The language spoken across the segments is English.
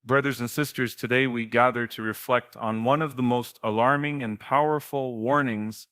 Brothers and sisters, today we gather to reflect on one of the most alarming and powerful warnings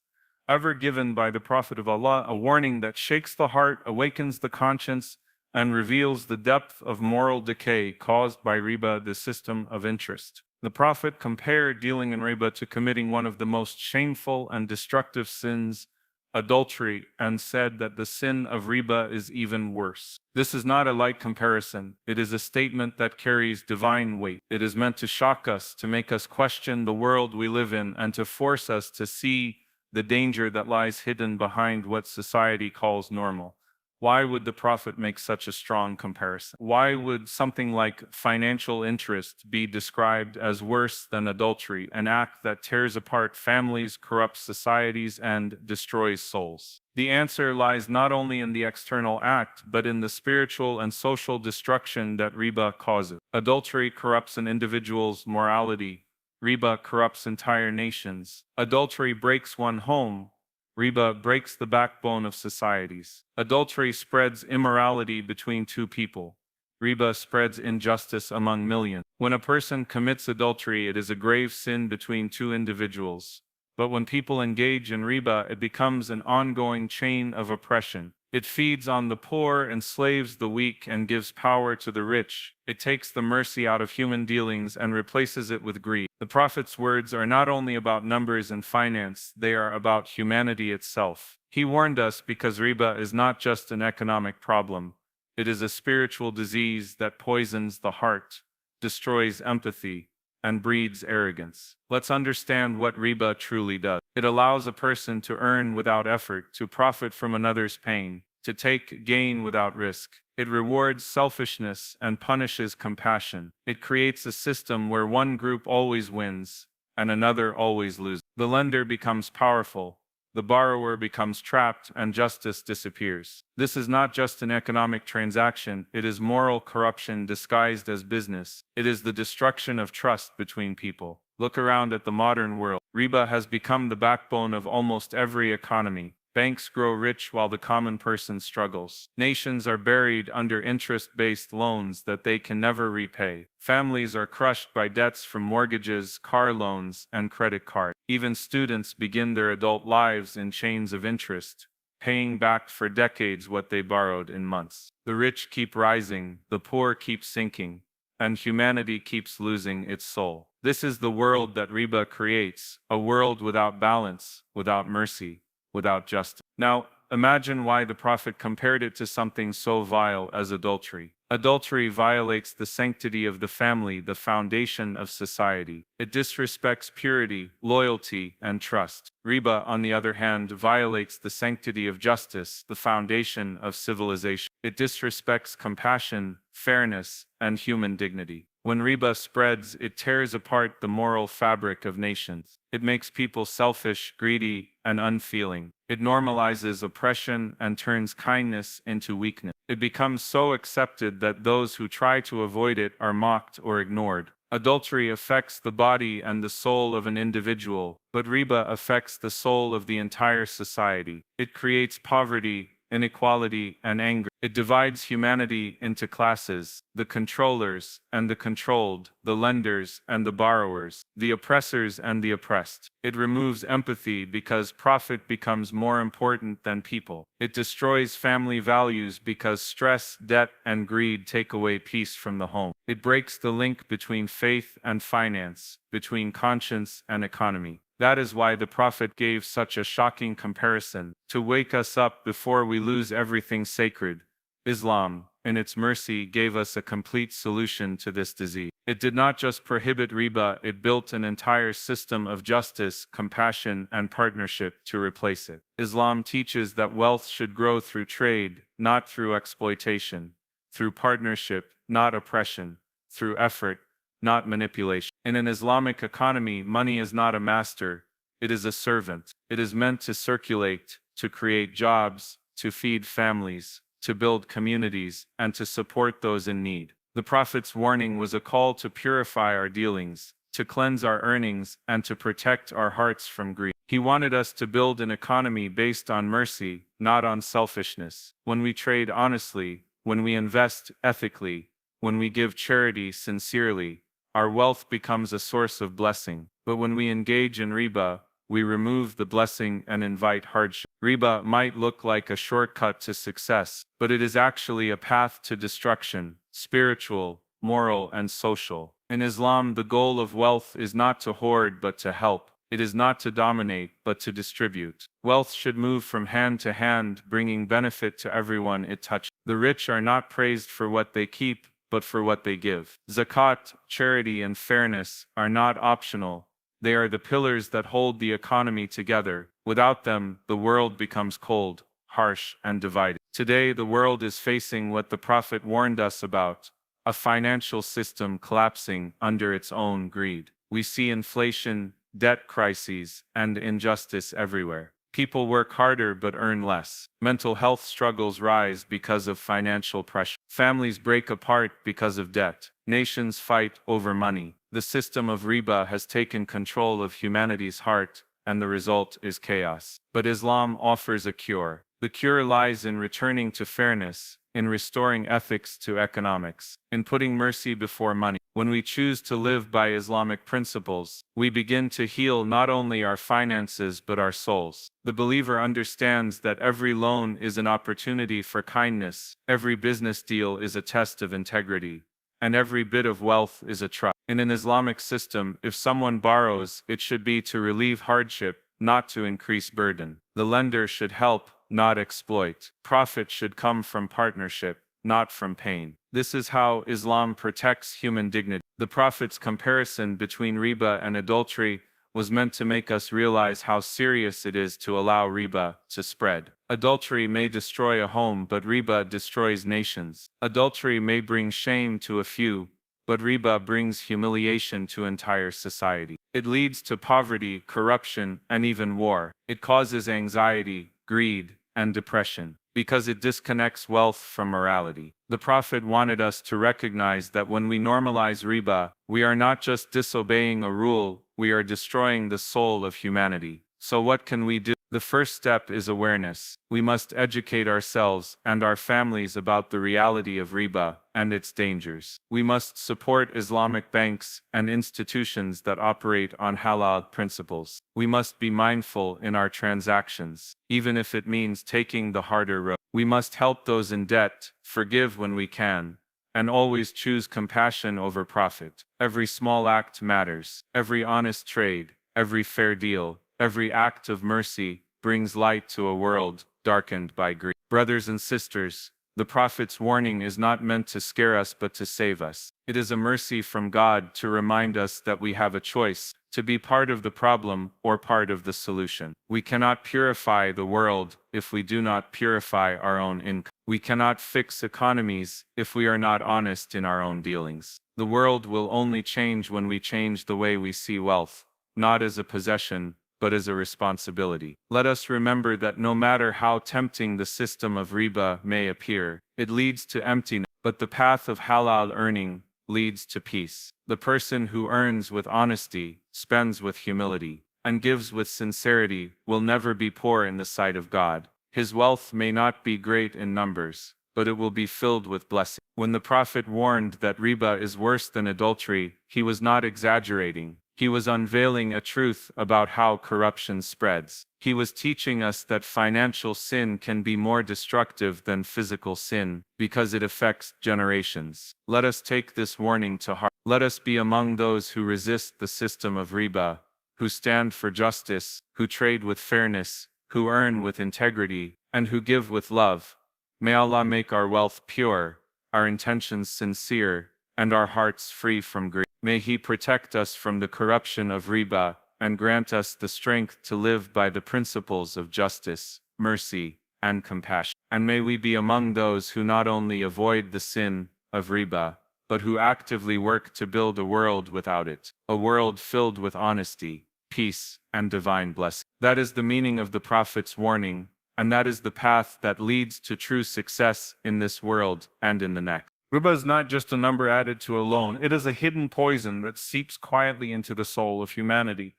ever given by the Prophet of Allah, a warning that shakes the heart, awakens the conscience, and reveals the depth of moral decay caused by riba, the system of interest. The Prophet compared dealing in riba to committing one of the most shameful and destructive sins, adultery, and said that the sin of riba is even worse. This is not a light comparison. It is a statement that carries divine weight. It is meant to shock us, to make us question the world we live in, and to force us to see the danger that lies hidden behind what society calls normal. Why would the Prophet make such a strong comparison? Why would something like financial interest be described as worse than adultery, an act that tears apart families, corrupts societies, and destroys souls? The answer lies not only in the external act, but in the spiritual and social destruction that riba causes. Adultery corrupts an individual's morality. Riba corrupts entire nations. Adultery breaks one home. Riba breaks the backbone of societies. Adultery spreads immorality between two people. Riba spreads injustice among millions. When a person commits adultery, it is a grave sin between two individuals. But when people engage in riba, it becomes an ongoing chain of oppression. It feeds on the poor, enslaves the weak, and gives power to the rich. It takes the mercy out of human dealings and replaces it with greed. The Prophet's words are not only about numbers and finance, they are about humanity itself. He warned us because riba is not just an economic problem. It is a spiritual disease that poisons the heart, destroys empathy, and breeds arrogance. Let's understand what riba truly does. It allows a person to earn without effort, to profit from another's pain, to take gain without risk. It rewards selfishness and punishes compassion. It creates a system where one group always wins and another always loses. The lender becomes powerful, the borrower becomes trapped, and justice disappears. This is not just an economic transaction, it is moral corruption disguised as business. It is the destruction of trust between people. Look around at the modern world. Riba has become the backbone of almost every economy. Banks grow rich while the common person struggles. Nations are buried under interest-based loans that they can never repay. Families are crushed by debts from mortgages, car loans, and credit cards. Even students begin their adult lives in chains of interest, paying back for decades what they borrowed in months. The rich keep rising, the poor keep sinking, and humanity keeps losing its soul. This is the world that riba creates, a world without balance, without mercy, without justice. Now, imagine why the Prophet compared it to something so vile as adultery. Adultery violates the sanctity of the family, the foundation of society. It disrespects purity, loyalty, and trust. Riba, on the other hand, violates the sanctity of justice, the foundation of civilization. It disrespects compassion, fairness, and human dignity. When riba spreads, it tears apart the moral fabric of nations. It makes people selfish, greedy, and unfeeling. It normalizes oppression and turns kindness into weakness. It becomes so accepted that those who try to avoid it are mocked or ignored. Adultery affects the body and the soul of an individual, but riba affects the soul of the entire society. It creates poverty, inequality, and anger. It divides humanity into classes: the controllers and the controlled, the lenders and the borrowers, the oppressors and the oppressed. It removes empathy because profit becomes more important than people. It destroys family values because stress, debt, and greed take away peace from the home. It breaks the link between faith and finance, between conscience and economy. That is why the Prophet gave such a shocking comparison, to wake us up before we lose everything sacred. Islam, in its mercy, gave us a complete solution to this disease. It did not just prohibit riba, it built an entire system of justice, compassion, and partnership to replace it. Islam teaches that wealth should grow through trade, not through exploitation, through partnership, not oppression, through effort, not manipulation. In an Islamic economy, money is not a master, it is a servant. It is meant to circulate, to create jobs, to feed families, to build communities, and to support those in need. The Prophet's warning was a call to purify our dealings, to cleanse our earnings, and to protect our hearts from greed. He wanted us to build an economy based on mercy, not on selfishness. When we trade honestly, when we invest ethically, when we give charity sincerely, our wealth becomes a source of blessing. But when we engage in riba, we remove the blessing and invite hardship. Riba might look like a shortcut to success, but it is actually a path to destruction, spiritual, moral, and social. In Islam, the goal of wealth is not to hoard but to help. It is not to dominate but to distribute. Wealth should move from hand to hand, bringing benefit to everyone it touches. The rich are not praised for what they keep, but for what they give. Zakat, charity, and fairness are not optional. They are the pillars that hold the economy together. Without them, the world becomes cold, harsh, and divided. Today, the world is facing what the Prophet warned us about: a financial system collapsing under its own greed. We see inflation, debt crises, and injustice everywhere. People work harder but earn less. Mental health struggles rise because of financial pressure. Families break apart because of debt. Nations fight over money. The system of riba has taken control of humanity's heart, and the result is chaos. But Islam offers a cure. The cure lies in returning to fairness, in restoring ethics to economics, in putting mercy before money. When we choose to live by Islamic principles, we begin to heal not only our finances but our souls. The believer understands that every loan is an opportunity for kindness, every business deal is a test of integrity, and every bit of wealth is a trust. In an Islamic system, if someone borrows, it should be to relieve hardship, not to increase burden. The lender should help, not exploit. Profit should come from partnership, not from pain. This is how Islam protects human dignity. The Prophet's comparison between riba and adultery was meant to make us realize how serious it is to allow riba to spread. Adultery may destroy a home, but riba destroys nations. Adultery may bring shame to a few, but riba brings humiliation to entire society. It leads to poverty, corruption, and even war. It causes anxiety, greed, and depression, because it disconnects wealth from morality. The Prophet wanted us to recognize that when we normalize riba, we are not just disobeying a rule, we are destroying the soul of humanity. So what can we do? The first step is awareness. We must educate ourselves and our families about the reality of riba and its dangers. We must support Islamic banks and institutions that operate on halal principles. We must be mindful in our transactions, even if it means taking the harder road. We must help those in debt, forgive when we can, and always choose compassion over profit. Every small act matters. Every honest trade, every fair deal, every act of mercy brings light to a world darkened by greed. Brothers and sisters, the Prophet's warning is not meant to scare us but to save us. It is a mercy from God to remind us that we have a choice, to be part of the problem or part of the solution. We cannot purify the world if we do not purify our own income. We cannot fix economies if we are not honest in our own dealings. The world will only change when we change the way we see wealth, not as a possession, but as a responsibility. Let us remember that no matter how tempting the system of riba may appear, it leads to emptiness, but the path of halal earning leads to peace. The person who earns with honesty, spends with humility, and gives with sincerity will never be poor in the sight of God. His wealth may not be great in numbers, but it will be filled with blessing. When the Prophet warned that riba is worse than adultery, he was not exaggerating. He was unveiling a truth about how corruption spreads. He was teaching us that financial sin can be more destructive than physical sin, because it affects generations. Let us take this warning to heart. Let us be among those who resist the system of riba, who stand for justice, who trade with fairness, who earn with integrity, and who give with love. May Allah make our wealth pure, our intentions sincere, and our hearts free from greed. May He protect us from the corruption of riba, and grant us the strength to live by the principles of justice, mercy, and compassion. And may we be among those who not only avoid the sin of riba, but who actively work to build a world without it, a world filled with honesty, peace, and divine blessing. That is the meaning of the Prophet's warning, and that is the path that leads to true success in this world and in the next. Riba is not just a number added to a loan. It is a hidden poison that seeps quietly into the soul of humanity.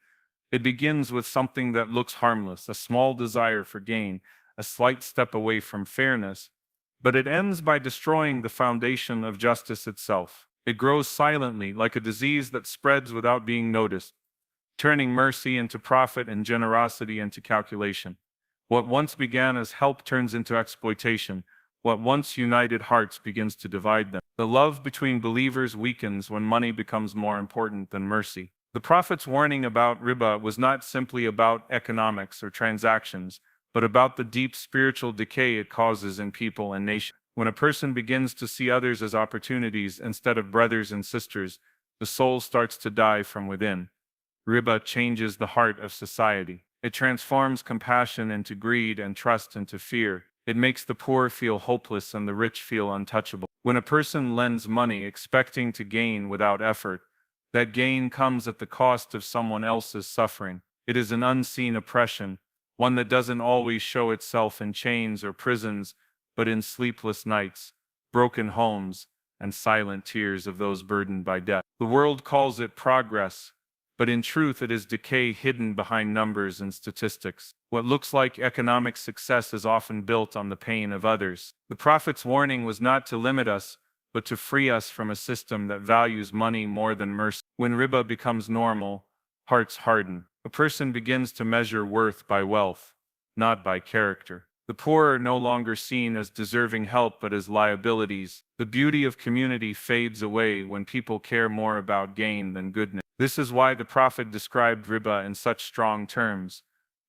It begins with something that looks harmless, a small desire for gain, a slight step away from fairness, but it ends by destroying the foundation of justice itself. It grows silently, like a disease that spreads without being noticed, turning mercy into profit and generosity into calculation. What once began as help turns into exploitation. What once united hearts begins to divide them. The love between believers weakens when money becomes more important than mercy. The Prophet's warning about riba was not simply about economics or transactions, but about the deep spiritual decay it causes in people and nations. When a person begins to see others as opportunities instead of brothers and sisters, the soul starts to die from within. Riba changes the heart of society. It transforms compassion into greed and trust into fear. It makes the poor feel hopeless and the rich feel untouchable. When a person lends money expecting to gain without effort, that gain comes at the cost of someone else's suffering. It is an unseen oppression, one that doesn't always show itself in chains or prisons, but in sleepless nights, broken homes, and silent tears of those burdened by debt. The world calls it progress, but in truth it is decay hidden behind numbers and statistics. What looks like economic success is often built on the pain of others. The Prophet's warning was not to limit us, but to free us from a system that values money more than mercy. When riba becomes normal, hearts harden. A person begins to measure worth by wealth, not by character. The poor are no longer seen as deserving help but as liabilities. The beauty of community fades away when people care more about gain than goodness. This is why the Prophet described riba in such strong terms,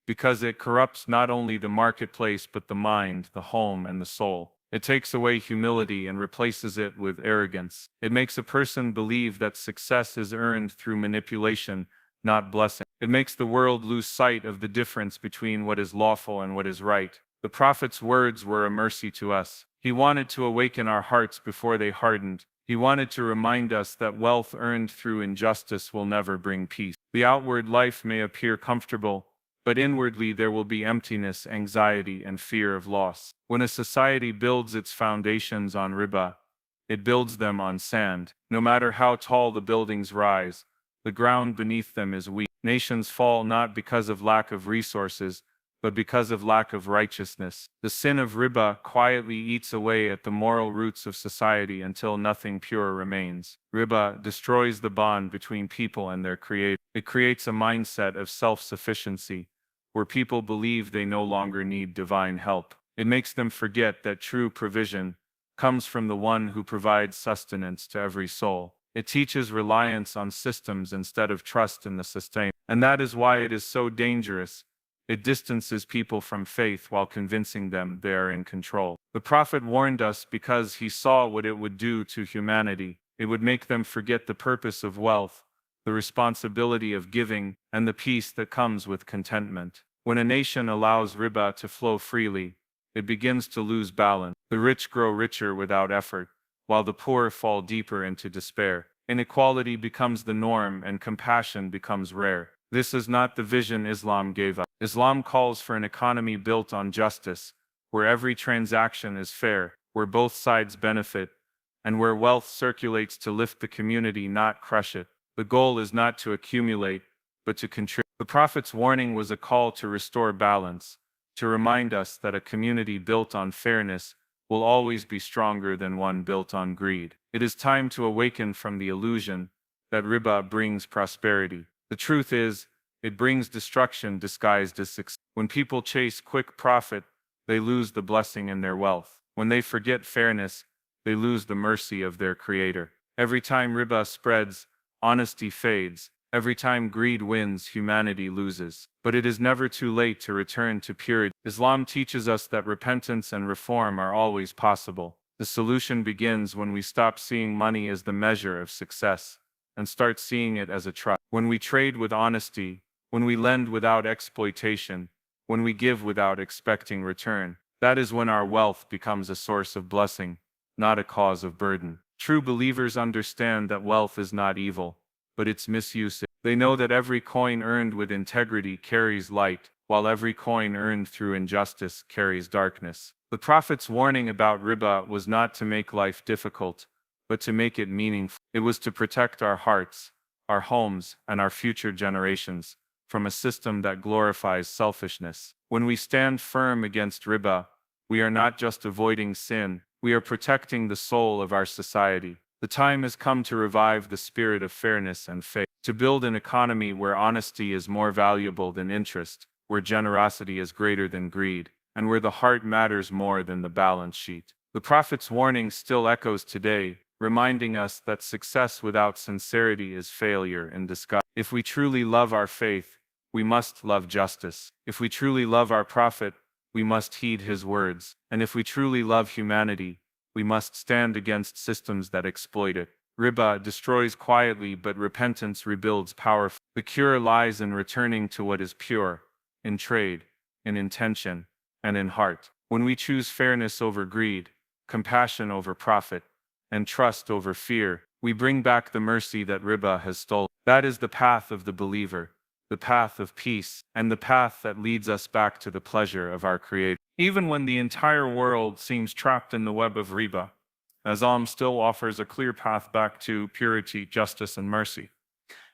because it corrupts not only the marketplace but the mind, the home, and the soul. It takes away humility and replaces it with arrogance. It makes a person believe that success is earned through manipulation, not blessing. It makes the world lose sight of the difference between what is lawful and what is right. The Prophet's words were a mercy to us. He wanted to awaken our hearts before they hardened. He wanted to remind us that wealth earned through injustice will never bring peace. The outward life may appear comfortable, but inwardly there will be emptiness, anxiety, and fear of loss. When a society builds its foundations on riba, it builds them on sand. No matter how tall the buildings rise, the ground beneath them is weak. Nations fall not because of lack of resources, but because of lack of righteousness. The sin of riba quietly eats away at the moral roots of society until nothing pure remains. Riba destroys the bond between people and their creator. It creates a mindset of self-sufficiency, where people believe they no longer need divine help. It makes them forget that true provision comes from the one who provides sustenance to every soul. It teaches reliance on systems instead of trust in the sustainer. And that is why it is so dangerous. It distances people from faith while convincing them they are in control. The Prophet warned us because he saw what it would do to humanity. It would make them forget the purpose of wealth, the responsibility of giving, and the peace that comes with contentment. When a nation allows riba to flow freely, it begins to lose balance. The rich grow richer without effort, while the poor fall deeper into despair. Inequality becomes the norm and compassion becomes rare. This is not the vision Islam gave us. Islam calls for an economy built on justice, where every transaction is fair, where both sides benefit, and where wealth circulates to lift the community, not crush it. The goal is not to accumulate, but to contribute. The Prophet's warning was a call to restore balance, to remind us that a community built on fairness will always be stronger than one built on greed. It is time to awaken from the illusion that riba brings prosperity. The truth is, it brings destruction disguised as success. When people chase quick profit, they lose the blessing in their wealth. When they forget fairness, they lose the mercy of their creator. Every time riba spreads, honesty fades. Every time greed wins, humanity loses. But it is never too late to return to purity. Islam teaches us that repentance and reform are always possible. The solution begins when we stop seeing money as the measure of success and start seeing it as a trust. When we trade with honesty, when we lend without exploitation, when we give without expecting return, that is when our wealth becomes a source of blessing, not a cause of burden. True believers understand that wealth is not evil, but its misuse. They know that every coin earned with integrity carries light, while every coin earned through injustice carries darkness. The Prophet's warning about riba was not to make life difficult, but to make it meaningful. It was to protect our hearts, our homes, and our future generations from a system that glorifies selfishness. When we stand firm against riba, we are not just avoiding sin, we are protecting the soul of our society. The time has come to revive the spirit of fairness and faith, to build an economy where honesty is more valuable than interest, where generosity is greater than greed, and where the heart matters more than the balance sheet. The Prophet's warning still echoes today, reminding us that success without sincerity is failure in disguise. If we truly love our faith, we must love justice. If we truly love our Prophet, we must heed his words. And if we truly love humanity, we must stand against systems that exploit it. Riba destroys quietly, but repentance rebuilds powerfully. The cure lies in returning to what is pure, in trade, in intention, and in heart. When we choose fairness over greed, compassion over profit, and trust over fear, we bring back the mercy that Riba has stolen. That is the path of the believer, the path of peace, and the path that leads us back to the pleasure of our Creator. Even when the entire world seems trapped in the web of Riba, Islam still offers a clear path back to purity, justice, and mercy.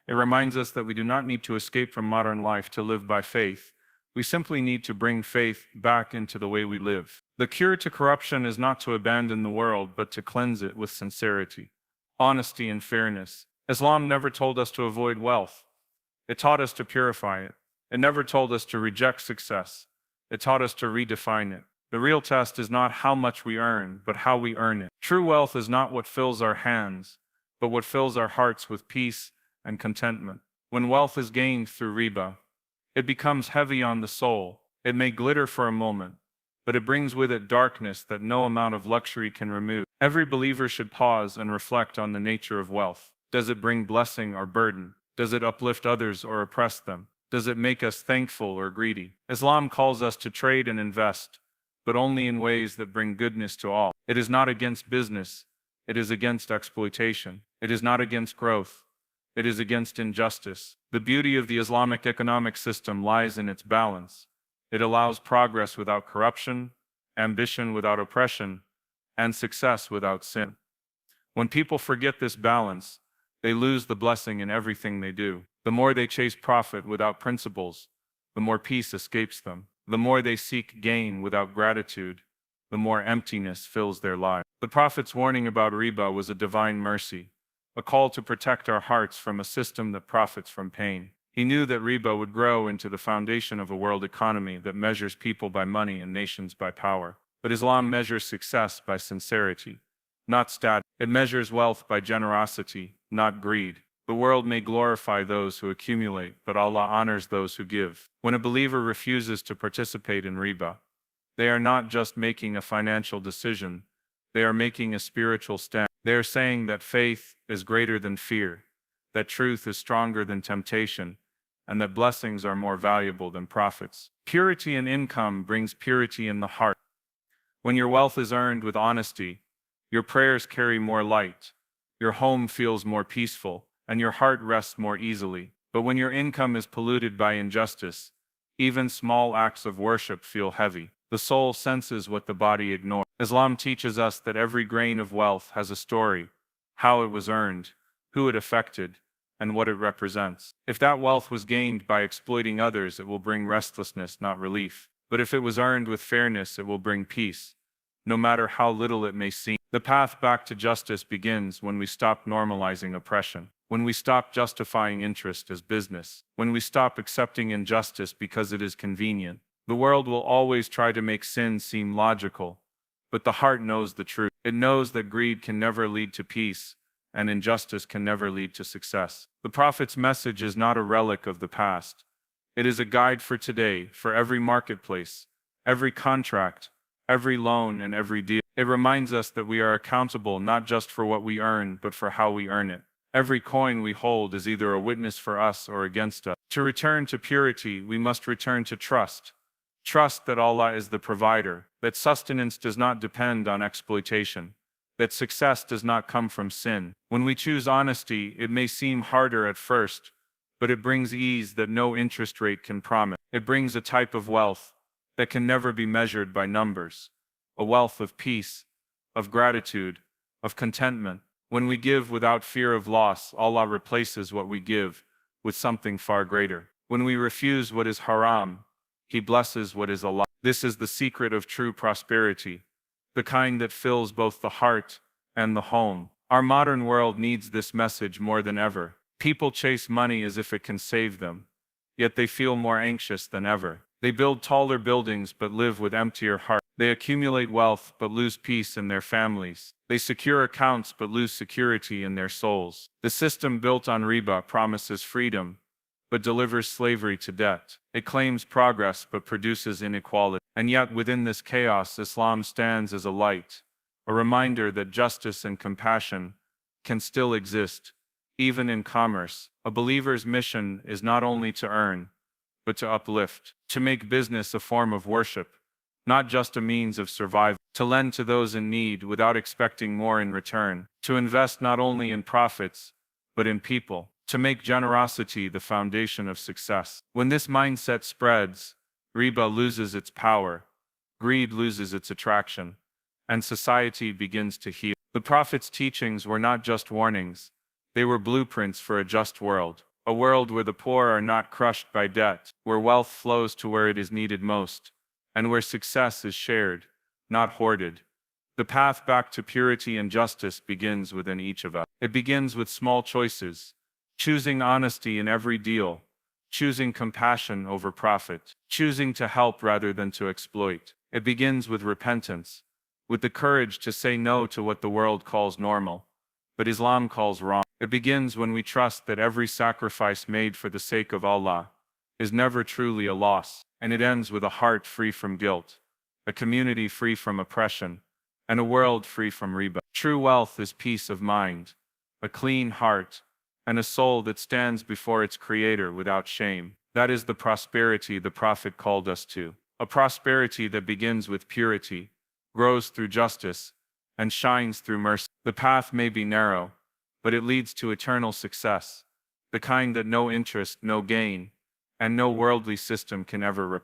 It reminds us that we do not need to escape from modern life to live by faith. We simply need to bring faith back into the way we live. The cure to corruption is not to abandon the world, but to cleanse it with sincerity, honesty, and fairness. Islam never told us to avoid wealth. It taught us to purify it. It never told us to reject success. It taught us to redefine it. The real test is not how much we earn, but how we earn it. True wealth is not what fills our hands, but what fills our hearts with peace and contentment. When wealth is gained through riba, it becomes heavy on the soul. It may glitter for a moment, but it brings with it darkness that no amount of luxury can remove. Every believer should pause and reflect on the nature of wealth. Does it bring blessing or burden? Does it uplift others or oppress them? Does it make us thankful or greedy? Islam calls us to trade and invest, but only in ways that bring goodness to all. It is not against business. It is against exploitation. It is not against growth. It is against injustice. The beauty of the Islamic economic system lies in its balance. It allows progress without corruption, ambition without oppression, and success without sin. When people forget this balance, they lose the blessing in everything they do. The more they chase profit without principles, the more peace escapes them. The more they seek gain without gratitude, the more emptiness fills their lives. The Prophet's warning about riba was a divine mercy, a call to protect our hearts from a system that profits from pain. He knew that riba would grow into the foundation of a world economy that measures people by money and nations by power. But Islam measures success by sincerity, not status. It measures wealth by generosity, not greed. The world may glorify those who accumulate, but Allah honors those who give. When a believer refuses to participate in riba, they are not just making a financial decision, they are making a spiritual stand. They are saying that faith is greater than fear, that truth is stronger than temptation, and that blessings are more valuable than profits. Purity in income brings purity in the heart. When your wealth is earned with honesty, your prayers carry more light, your home feels more peaceful, and your heart rests more easily. But when your income is polluted by injustice, even small acts of worship feel heavy. The soul senses what the body ignores. Islam teaches us that every grain of wealth has a story, how it was earned, who it affected, and what it represents. If that wealth was gained by exploiting others, it will bring restlessness, not relief. But if it was earned with fairness, it will bring peace, no matter how little it may seem. The path back to justice begins when we stop normalizing oppression. When we stop justifying interest as business, when we stop accepting injustice because it is convenient. The world will always try to make sin seem logical, but the heart knows the truth. It knows that greed can never lead to peace, and injustice can never lead to success. The Prophet's message is not a relic of the past. It is a guide for today, for every marketplace, every contract, every loan, and every deal. It reminds us that we are accountable not just for what we earn, but for how we earn it. Every coin we hold is either a witness for us or against us. To return to purity, we must return to trust. Trust that Allah is the provider, that sustenance does not depend on exploitation, that success does not come from sin. When we choose honesty, it may seem harder at first, but it brings ease that no interest rate can promise. It brings a type of wealth that can never be measured by numbers, a wealth of peace, of gratitude, of contentment. When we give without fear of loss, Allah replaces what we give with something far greater. When we refuse what is haram, He blesses what is halal. This is the secret of true prosperity, the kind that fills both the heart and the home. Our modern world needs this message more than ever. People chase money as if it can save them, yet they feel more anxious than ever. They build taller buildings but live with emptier hearts. They accumulate wealth but lose peace in their families. They secure accounts but lose security in their souls. The system built on riba promises freedom but delivers slavery to debt. It claims progress but produces inequality. And yet within this chaos, Islam stands as a light, a reminder that justice and compassion can still exist, even in commerce. A believer's mission is not only to earn, but to uplift, to make business a form of worship, not just a means of survival, to lend to those in need without expecting more in return, to invest not only in profits, but in people, to make generosity the foundation of success. When this mindset spreads, riba loses its power, greed loses its attraction, and society begins to heal. The Prophet's teachings were not just warnings, they were blueprints for a just world. A world where the poor are not crushed by debt, where wealth flows to where it is needed most, and where success is shared, not hoarded. The path back to purity and justice begins within each of us. It begins with small choices, choosing honesty in every deal, choosing compassion over profit, choosing to help rather than to exploit. It begins with repentance, with the courage to say no to what the world calls normal, but Islam calls wrong. It begins when we trust that every sacrifice made for the sake of Allah is never truly a loss, and it ends with a heart free from guilt, a community free from oppression, and a world free from riba. True wealth is peace of mind, a clean heart, and a soul that stands before its Creator without shame. That is the prosperity the Prophet called us to, a prosperity that begins with purity, grows through justice, and shines through mercy. The path may be narrow, but it leads to eternal success, the kind that no interest, no gain, and no worldly system can ever replace.